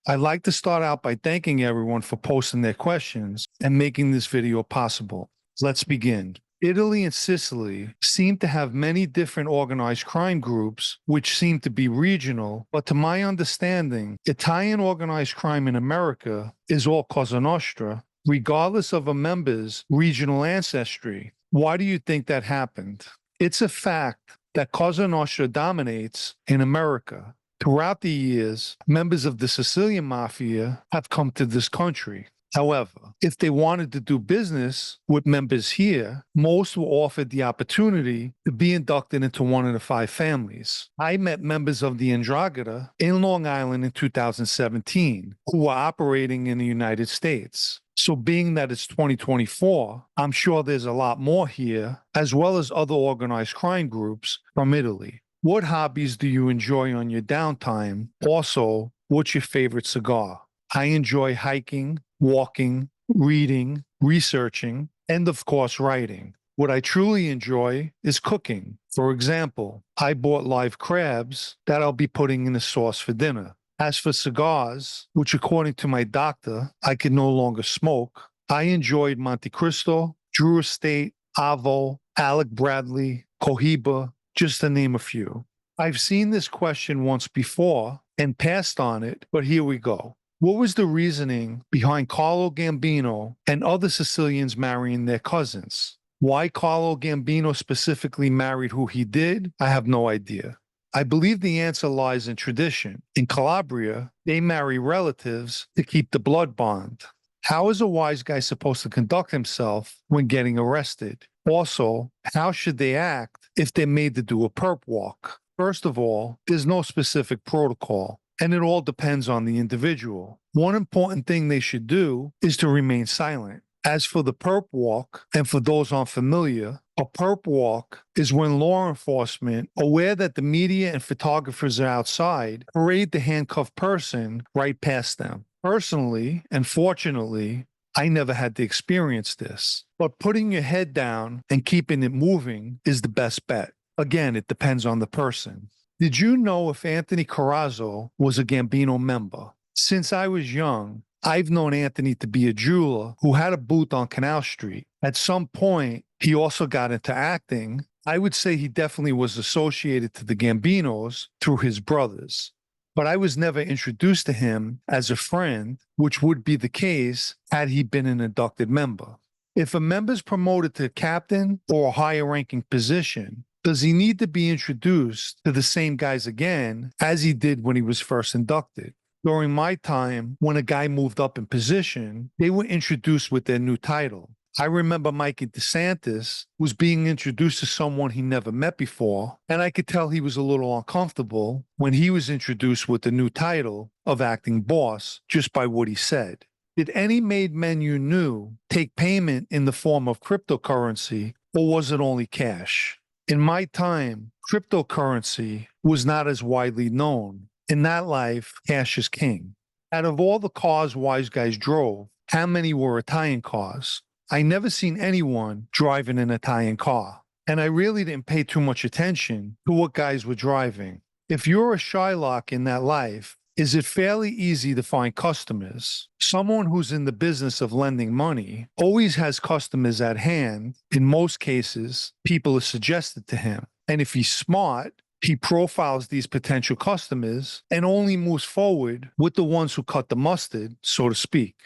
I'd like to start out by thanking everyone for posting their questions and making this video possible. Let's begin. Italy and Sicily seem to have many different organized crime groups, which seem to be regional, but to my understanding, Italian organized crime in America is all Cosa Nostra, regardless of a member's regional ancestry. Why do you think that happened? It's a fact that Cosa Nostra dominates in America. Throughout the years, members of the Sicilian mafia have come to this country. However, if they wanted to do business with members here, most were offered the opportunity to be inducted into one of the five families. I met members of the Ndrangheta in Long Island in 2017 who were operating in the United States. So being that it's 2024, I'm sure there's a lot more here, as well as other organized crime groups from Italy. What hobbies do you enjoy on your downtime? Also, what's your favorite cigar? I enjoy hiking, walking, reading, researching, and of course, writing. What I truly enjoy is cooking. For example, I bought live crabs that I'll be putting in the sauce for dinner. As for cigars, which according to my doctor, I can no longer smoke, I enjoyed Monte Cristo, Drew Estate, Avo, Alec Bradley, Cohiba, just to name a few. I've seen this question once before and passed on it, but here we go. What was the reasoning behind Carlo Gambino and other Sicilians marrying their cousins? Why Carlo Gambino specifically married who he did, I have no idea. I believe the answer lies in tradition. In Calabria, they marry relatives to keep the blood bond. How is a wise guy supposed to conduct himself when getting arrested? Also, how should they act if they're made to do a perp walk? First of all, there's no specific protocol, and it all depends on the individual. One important thing they should do is to remain silent. As for the perp walk, and for those unfamiliar, a perp walk is when law enforcement, aware that the media and photographers are outside, parade the handcuffed person right past them. Personally, and fortunately, I never had to experience this, but putting your head down and keeping it moving is the best bet. Again, it depends on the person. Did you know if Anthony Carrazzo was a Gambino member? Since I was young, I've known Anthony to be a jeweler who had a booth on Canal Street. At some point, he also got into acting. I would say he definitely was associated to the Gambinos through his brothers. But I was never introduced to him as a friend, which would be the case had he been an inducted member. If a member's promoted to captain or a higher ranking position, does he need to be introduced to the same guys again as he did when he was first inducted? During my time, when a guy moved up in position, they were introduced with their new title. I remember Mikey DeSantis was being introduced to someone he never met before, and I could tell he was a little uncomfortable when he was introduced with the new title of acting boss just by what he said. Did any made men you knew take payment in the form of cryptocurrency, or was it only cash? In my time, cryptocurrency was not as widely known. In that life, cash is king. Out of all the cars wise guys drove, how many were Italian cars? I never seen anyone driving an Italian car, and I really didn't pay too much attention to what guys were driving. If you're a Shylock in that life, is it fairly easy to find customers? Someone who's in the business of lending money always has customers at hand. In most cases, people are suggested to him. And if he's smart, he profiles these potential customers and only moves forward with the ones who cut the mustard, so to speak.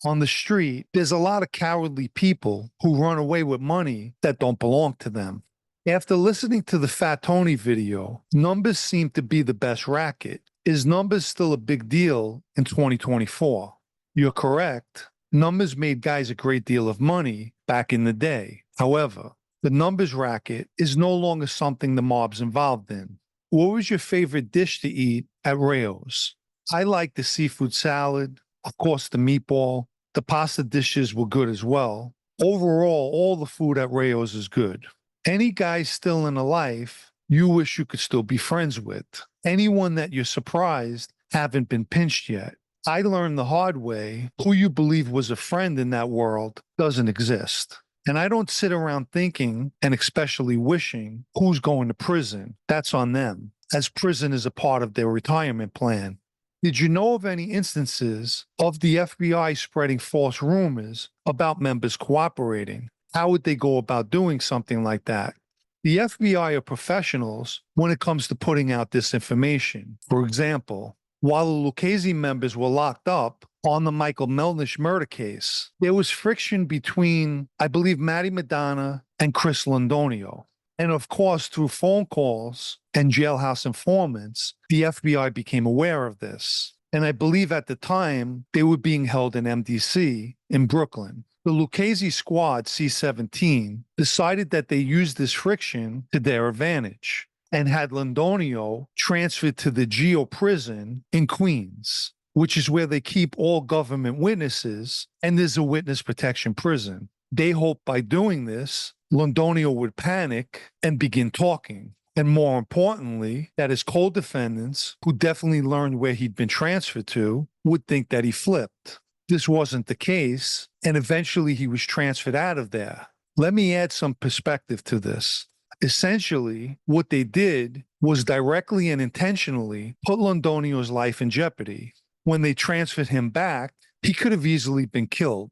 On the street, there's a lot of cowardly people who run away with money that don't belong to them. After listening to the Fat Tony video, numbers seem to be the best racket. Is numbers still a big deal in 2024? You're correct. Numbers made guys a great deal of money back in the day. However, the numbers racket is no longer something the mob's involved in. What was your favorite dish to eat at Rayo's? I like the seafood salad, of course the meatball. The pasta dishes were good as well. Overall, all the food at Rayo's is good. Any guy still in a life you wish you could still be friends with. Anyone that you're surprised haven't been pinched yet. I learned the hard way who you believe was a friend in that world doesn't exist. And I don't sit around thinking, and especially wishing, who's going to prison. That's on them, as prison is a part of their retirement plan. Did you know of any instances of the FBI spreading false rumors about members cooperating? How would they go about doing something like that? The FBI are professionals when it comes to putting out disinformation. For example, while the Lucchese members were locked up on the Michael Melnish murder case, there was friction between, I believe, Matty Madonna and Chris Londonio. And of course, through phone calls and jailhouse informants, the FBI became aware of this. And I believe at the time they were being held in MDC in Brooklyn. The Lucchese squad, C-17, decided that they used this friction to their advantage and had Londonio transferred to the Geo prison in Queens, which is where they keep all government witnesses, and there's a witness protection prison. They hoped by doing this, Londonio would panic and begin talking. And more importantly, that his co-defendants, who definitely learned where he'd been transferred to, would think that he flipped. This wasn't the case, and eventually he was transferred out of there. Let me add some perspective to this. Essentially, what they did was directly and intentionally put Londonio's life in jeopardy. When they transferred him back, he could have easily been killed.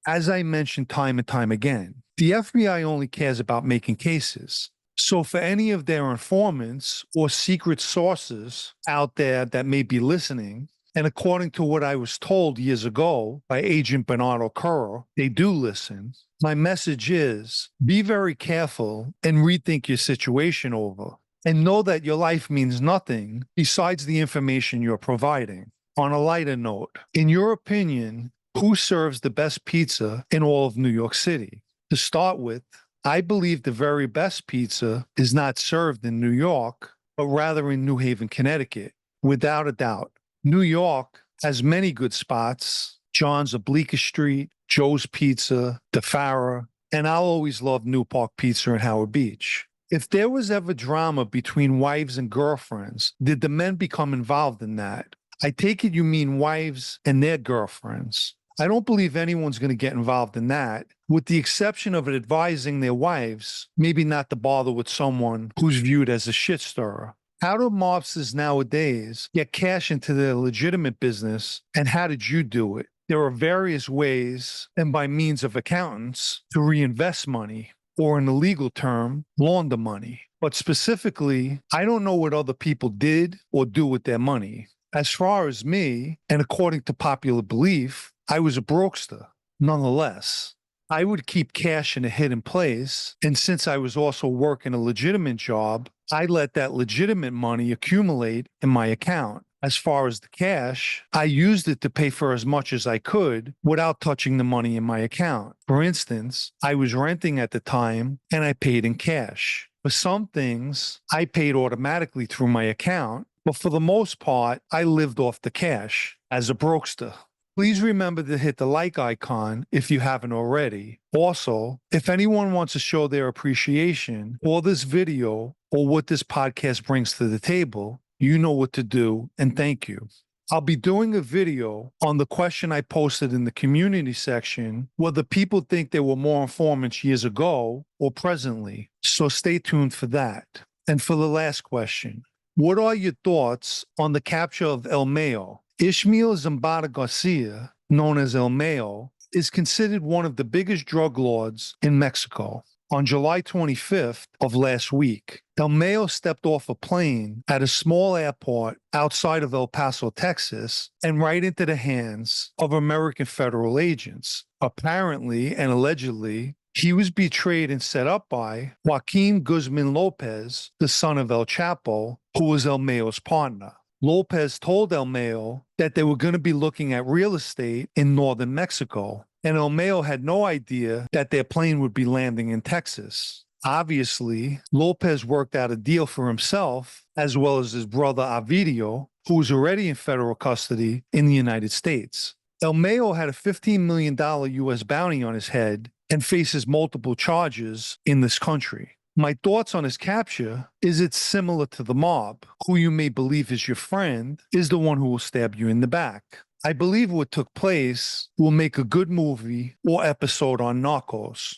As I mentioned time and time again, the FBI only cares about making cases. So for any of their informants or secret sources out there that may be listening, and according to what I was told years ago by Agent Bernardo Curro, they do listen. My message is be very careful and rethink your situation over, and know that your life means nothing besides the information you're providing. On a lighter note, in your opinion, who serves the best pizza in all of New York City? To start with, I believe the very best pizza is not served in New York, but rather in New Haven, Connecticut, without a doubt. New York has many good spots, John's of Bleecker Street, Joe's Pizza, the Farah, and I'll always love New Park Pizza in Howard Beach. If there was ever drama between wives and girlfriends, did the men become involved in that? I take it you mean wives and their girlfriends. I don't believe anyone's going to get involved in that, with the exception of advising their wives, maybe not to bother with someone who's viewed as a shit stirrer. How do mobsters nowadays get cash into their legitimate business, and how did you do it? There are various ways, and by means of accountants, to reinvest money, or in a legal term, launder money. But specifically, I don't know what other people did or do with their money. As far as me, and according to popular belief, I was a brokester. Nonetheless, I would keep cash in a hidden place, and since I was also working a legitimate job, I let that legitimate money accumulate in my account. As far as the cash, I used it to pay for as much as I could without touching the money in my account. For instance, I was renting at the time, and I paid in cash. For some things, I paid automatically through my account, but for the most part, I lived off the cash as a brokester. Please remember to hit the like icon if you haven't already. Also, if anyone wants to show their appreciation for this video or what this podcast brings to the table, you know what to do, and thank you. I'll be doing a video on the question I posted in the community section, whether people think there were more informants years ago or presently, so stay tuned for that. And for the last question, what are your thoughts on the capture of El Mayo? Ishmael Zambada Garcia, known as El Mayo, is considered one of the biggest drug lords in Mexico. On July 25th of last week, El Mayo stepped off a plane at a small airport outside of El Paso, Texas, and right into the hands of American federal agents. Apparently and allegedly, he was betrayed and set up by Joaquin Guzman Lopez, the son of El Chapo, who was El Mayo's partner. Lopez told El Mayo that they were going to be looking at real estate in northern Mexico, and El Mayo had no idea that their plane would be landing in Texas. Obviously, Lopez worked out a deal for himself, as well as his brother Ovidio, who was already in federal custody in the United States. El Mayo had a $15 million U.S. bounty on his head and faces multiple charges in this country. My thoughts on his capture is it's similar to the mob, who you may believe is your friend, is the one who will stab you in the back. I believe what took place will make a good movie or episode on Narcos.